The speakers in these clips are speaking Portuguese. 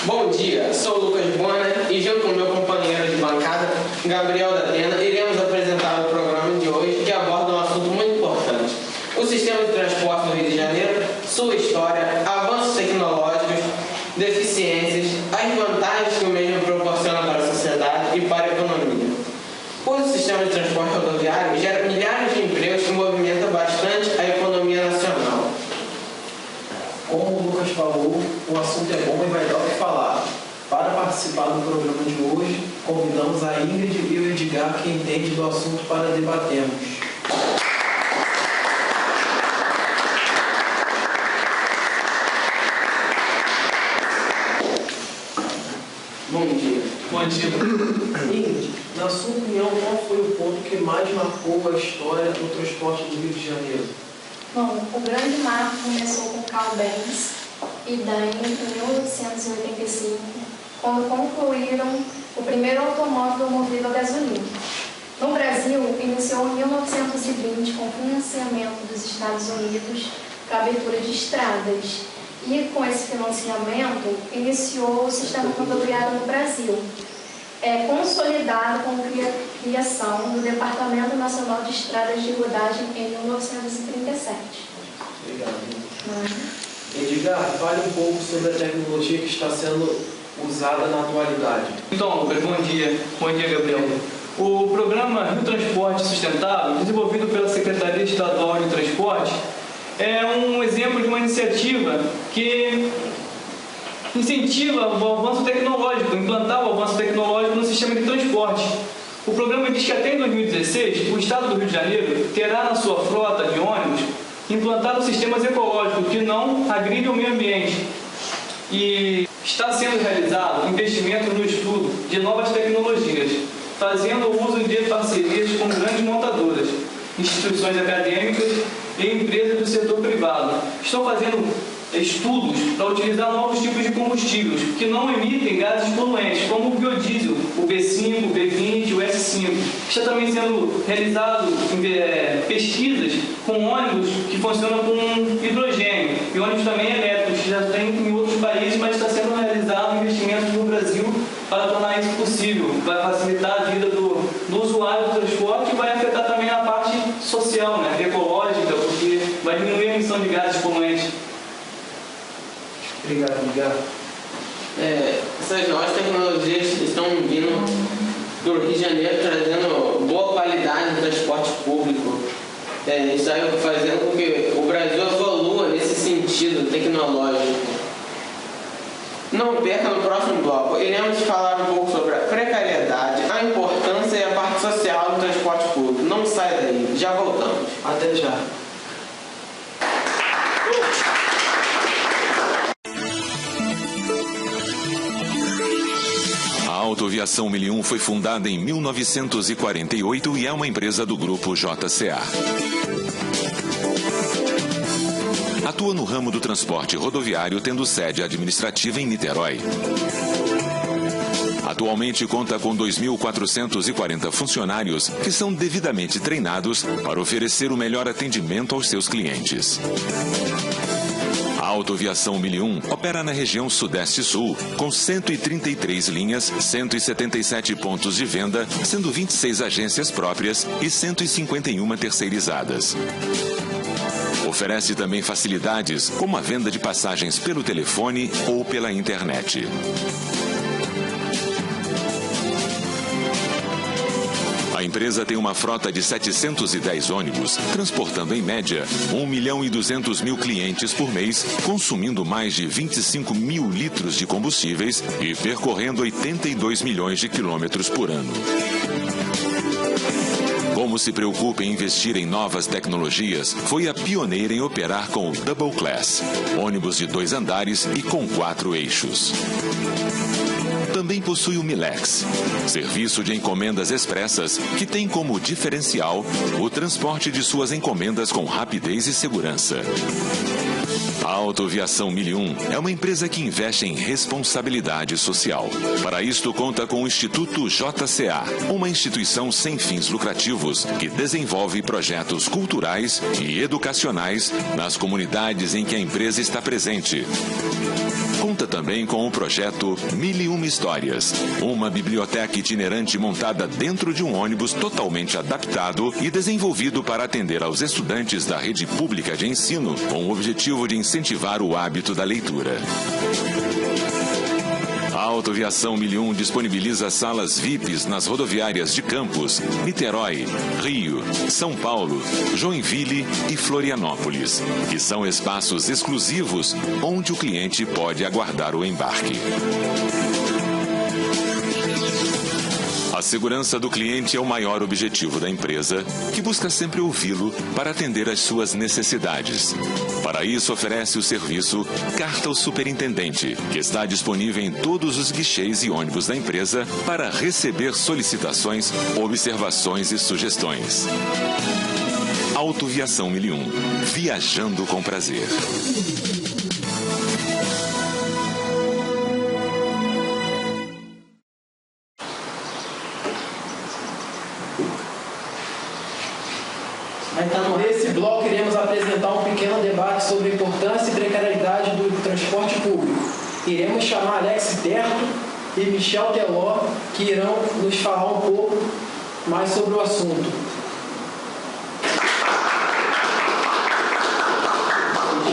Bom dia, sou o Lucas Bona e junto com meu companheiro de bancada, Gabriel da Atena, iremos apresentar o programa de hoje que aborda um assunto muito importante: o sistema de transporte do Rio de Janeiro, sua história, avanços tecnológicos, deficiências, as vantagens que o mesmo proporciona para a sociedade e para a economia. Pois o sistema de transporte rodoviário gera milhares de empregos e movimenta bastante a economia nacional. Como o Lucas falou, o assunto é bom e vai dar o que falar. Para participar do programa de hoje, convidamos a Ingrid e o Edgar, que entende do assunto, para debatermos. Bom dia. Bom dia. Ingrid, na sua opinião, qual foi o ponto que mais marcou a história do transporte do Rio de Janeiro? Bom, o grande marco começou com Carl Benz e daí em 1885, quando concluíram o primeiro automóvel movido a gasolina. No Brasil, iniciou em 1920 com financiamento dos Estados Unidos para a abertura de estradas. E com esse financiamento, iniciou o sistema rodoviário no Brasil, consolidado com a criação do Departamento Nacional de Estradas de Rodagem em 1937. Obrigado. Edgar, fale um pouco sobre a tecnologia que está sendo usada na atualidade. Então, Lucas, bom dia. Bom dia, Gabriel. O programa Rio Transporte Sustentável, desenvolvido pela Secretaria Estadual de Transporte, é um exemplo de uma iniciativa que incentiva o avanço tecnológico, implantar o avanço tecnológico no sistema de transporte. O programa diz que até em 2016, o Estado do Rio de Janeiro terá na sua frota de ônibus implantado sistemas ecológicos que não agridem o meio ambiente. E está sendo realizado investimento no estudo de novas tecnologias, fazendo uso de parcerias com grandes montadoras, instituições acadêmicas e empresas do setor privado. Estão fazendo estudos para utilizar novos tipos de combustíveis que não emitem gases poluentes, como o biodiesel, o B5, o B20, o S5. Está também sendo realizado pesquisas com ônibus que funcionam com hidrogênio e ônibus também elétricos, que já tem em outros países, mas está sendo realizado investimentos no Brasil para tornar isso possível. Vai facilitar a vida do usuário do transporte e vai afetar também a parte social, né, ecológica, porque vai diminuir a emissão de gases poluentes. Obrigado, Edgar. Essas novas tecnologias estão vindo do Rio de Janeiro, trazendo boa qualidade no transporte público. Isso aí fazendo com que o Brasil evolua nesse sentido tecnológico. Não perca no próximo bloco. Iremos falar um pouco sobre a precariedade, a importância e a parte social do transporte público. Não saia daí, já voltamos. Até já. A Autoviação 1001 foi fundada em 1948 e é uma empresa do grupo JCA. Atua no ramo do transporte rodoviário, tendo sede administrativa em Niterói. Atualmente conta com 2.440 funcionários que são devidamente treinados para oferecer o melhor atendimento aos seus clientes. A Autoviação 1001 opera na região Sudeste-Sul, com 133 linhas, 177 pontos de venda, sendo 26 agências próprias e 151 terceirizadas. Oferece também facilidades, como a venda de passagens pelo telefone ou pela internet. A empresa tem uma frota de 710 ônibus, transportando em média 1.200.000 clientes por mês, consumindo mais de 25 mil litros de combustíveis e percorrendo 82 milhões de quilômetros por ano. Como se preocupa em investir em novas tecnologias, foi a pioneira em operar com o Double Class, ônibus de 2 andares e com 4 eixos. Também possui o Milex, serviço de encomendas expressas que tem como diferencial o transporte de suas encomendas com rapidez e segurança. A Autoviação 1001 é uma empresa que investe em responsabilidade social. Para isto, conta com o Instituto JCA, uma instituição sem fins lucrativos que desenvolve projetos culturais e educacionais nas comunidades em que a empresa está presente. Conta também com o projeto 1001 Histórias, uma biblioteca itinerante montada dentro de um ônibus totalmente adaptado e desenvolvido para atender aos estudantes da rede pública de ensino, com o objetivo de incentivar o hábito da leitura. A Autoviação 1001 disponibiliza salas VIPs nas rodoviárias de Campos, Niterói, Rio, São Paulo, Joinville e Florianópolis, que são espaços exclusivos onde o cliente pode aguardar o embarque. A segurança do cliente é o maior objetivo da empresa, que busca sempre ouvi-lo para atender às suas necessidades. Para isso, oferece o serviço Carta ao Superintendente, que está disponível em todos os guichês e ônibus da empresa para receber solicitações, observações e sugestões. Autoviação 1001. Viajando com prazer. Nesse bloco, iremos apresentar um pequeno debate sobre a importância e precariedade do transporte público. Iremos chamar Alex Terto e Michel Teló, que irão nos falar um pouco mais sobre o assunto.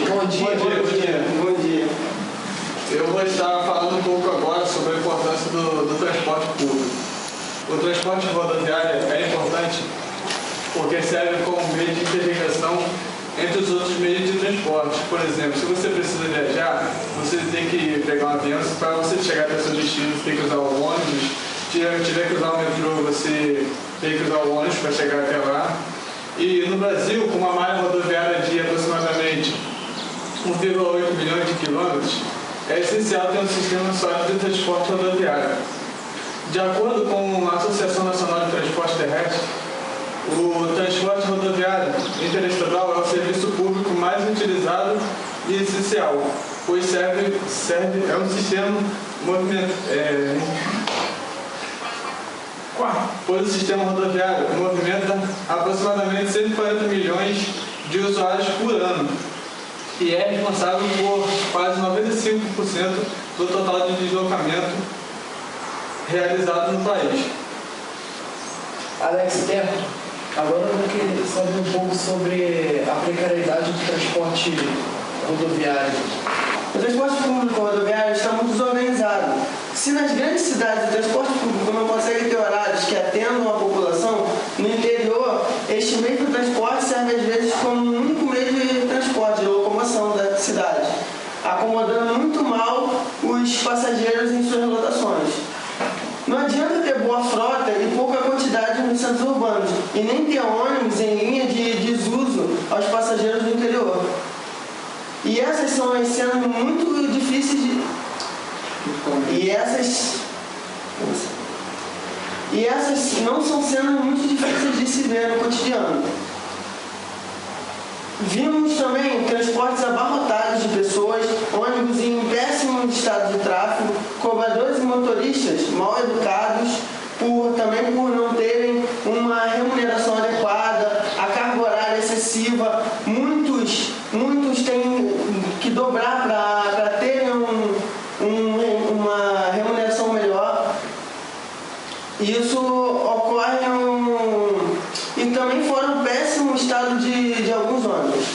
Bom dia. Eu vou estar falando um pouco agora sobre a importância do transporte público. O transporte rodoviário é importante porque serve como meio de interligação entre os outros meios de transporte. Por exemplo, se você precisa viajar, você tem que pegar um avião, para você chegar até seu destino, você tem que usar o ônibus. Se tiver que usar o metrô, você tem que usar o ônibus para chegar até lá. E no Brasil, com uma malha rodoviária de aproximadamente 1,8 milhões de quilômetros, é essencial ter um sistema sólido de transporte rodoviário. De acordo com a Associação Nacional de Transporte Terrestre, o transporte rodoviário interestadual é o serviço público mais utilizado e essencial, pois é um sistema pois o sistema rodoviário movimenta aproximadamente 140 milhões de usuários por ano e é responsável por quase 95% do total de deslocamento realizado no país. Alex Terto, agora eu queria saber um pouco sobre a precariedade do transporte rodoviário. O transporte público rodoviário está muito desorganizado. Se nas grandes cidades o transporte público não consegue ter horários que atendam a população, no interior, este meio de transporte serve às vezes como um único meio de transporte, de locomoção da cidade, acomodando muito mal os passageiros em suas lotações. Não adianta ter boa frota e pouca quantidade nos centros urbanos, e nem ter ônibus em linha de desuso aos passageiros do interior. E essas são as cenas muito difíceis de... E essas não são cenas muito difíceis de se ver no cotidiano. Vimos também transportes abarrotados de pessoas, ônibus em péssimo estado de tráfego, cobradores e motoristas mal educados, também por não terem uma remuneração adequada, a carga horária excessiva. Muitos têm que dobrar para terem uma remuneração melhor. Isso ocorre e também fora um péssimo estado de alguns ônibus.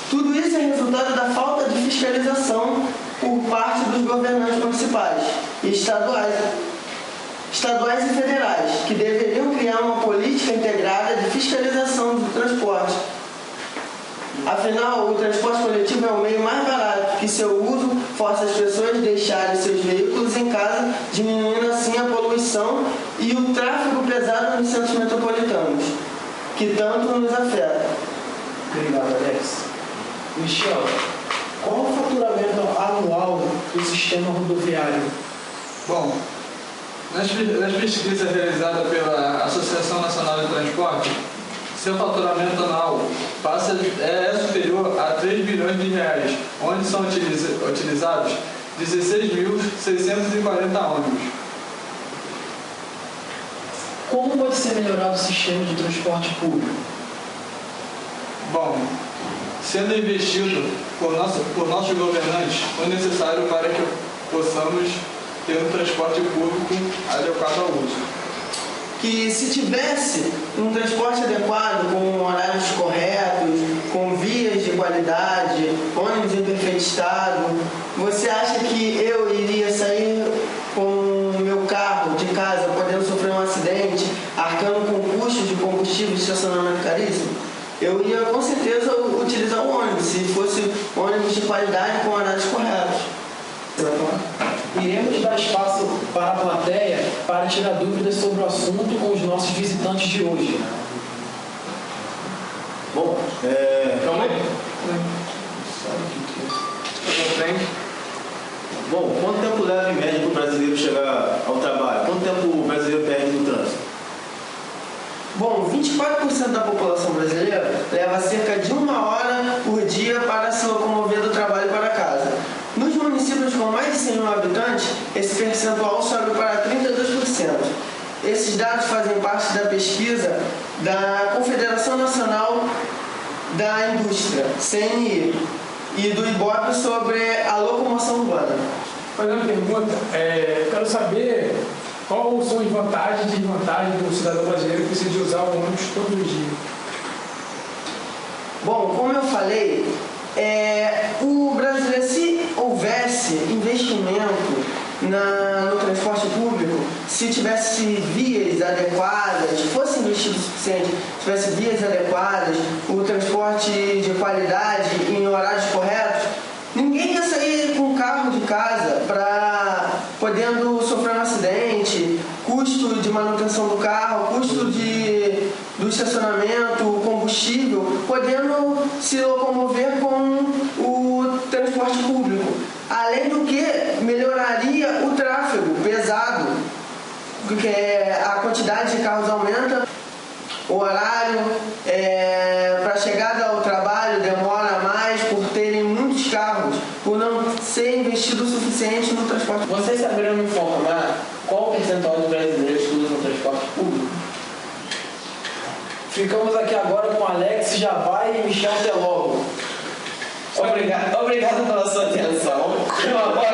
Tudo isso é resultado da falta de fiscalização por parte dos governantes municipais e estaduais e federais, que deveriam criar uma política integrada de fiscalização do transporte. Afinal, o transporte coletivo é o meio mais barato, que seu uso força as pessoas a deixarem seus veículos em casa, diminuindo assim a poluição e o tráfego pesado nos centros metropolitanos, que tanto nos afeta. Obrigado, Alex. Michel, qual o faturamento anual do sistema rodoviário? Bom, nas pesquisas realizadas pela Associação Nacional de Transporte, seu faturamento anual é superior a 3 bilhões de reais, onde são utilizados 16.640 ônibus. Como pode ser melhorado o sistema de transporte público? Bom, sendo investido por nossos governantes o necessário para que possamos ter um transporte público adequado ao uso. Que se tivesse um transporte adequado, com horários corretos, com vias de qualidade, ônibus em perfeito estado, você acha que eu iria sair com o meu carro de casa, podendo sofrer um acidente, arcando com custos de combustível e estacionamento caríssimo? Eu ia com certeza utilizar o ônibus, se fosse ônibus de qualidade com horários corretos. Iremos dar espaço para a plateia para tirar dúvidas sobre o assunto com os nossos visitantes de hoje. Bom, Calma aí. Bom, quanto tempo leva em média para o brasileiro chegar ao trabalho? Quanto tempo o brasileiro perde no trânsito? Bom, 24% da população brasileira leva cerca de 1 hora por dia para se locomover do trabalho para casa. Nos municípios com mais de 100 mil habitantes, esse percentual sobe para 32%. Esses dados fazem parte da pesquisa da Confederação Nacional da Indústria, CNI, e do IBOP sobre a locomoção urbana. Fazendo uma pergunta, quero saber quais são as vantagens e desvantagens do cidadão brasileiro que precisa de usar o ônibus todos os dias. Bom, como eu falei, o brasileiro, se houvesse investimento no transporte público, se tivesse vias adequadas, fosse investido o suficiente, tivesse vias adequadas, o transporte de qualidade em horários corretos, ninguém ia sair com o carro de casa podendo sofrer um acidente, custo de manutenção do carro, custo do estacionamento, combustível, podendo se locomover com o transporte público. Além do que, melhoraria o tráfego pesado, porque a quantidade de carros aumenta, o horário para a chegada ao trabalho demora mais por terem muitos carros, por não ser investido o suficiente no transporte público. Vocês saberiam me informar qual o percentual de brasileiros que usam o transporte público? Ficamos aqui agora com Alex Javai e Michel Telólogo. Obrigado pela sua atenção. Uma boa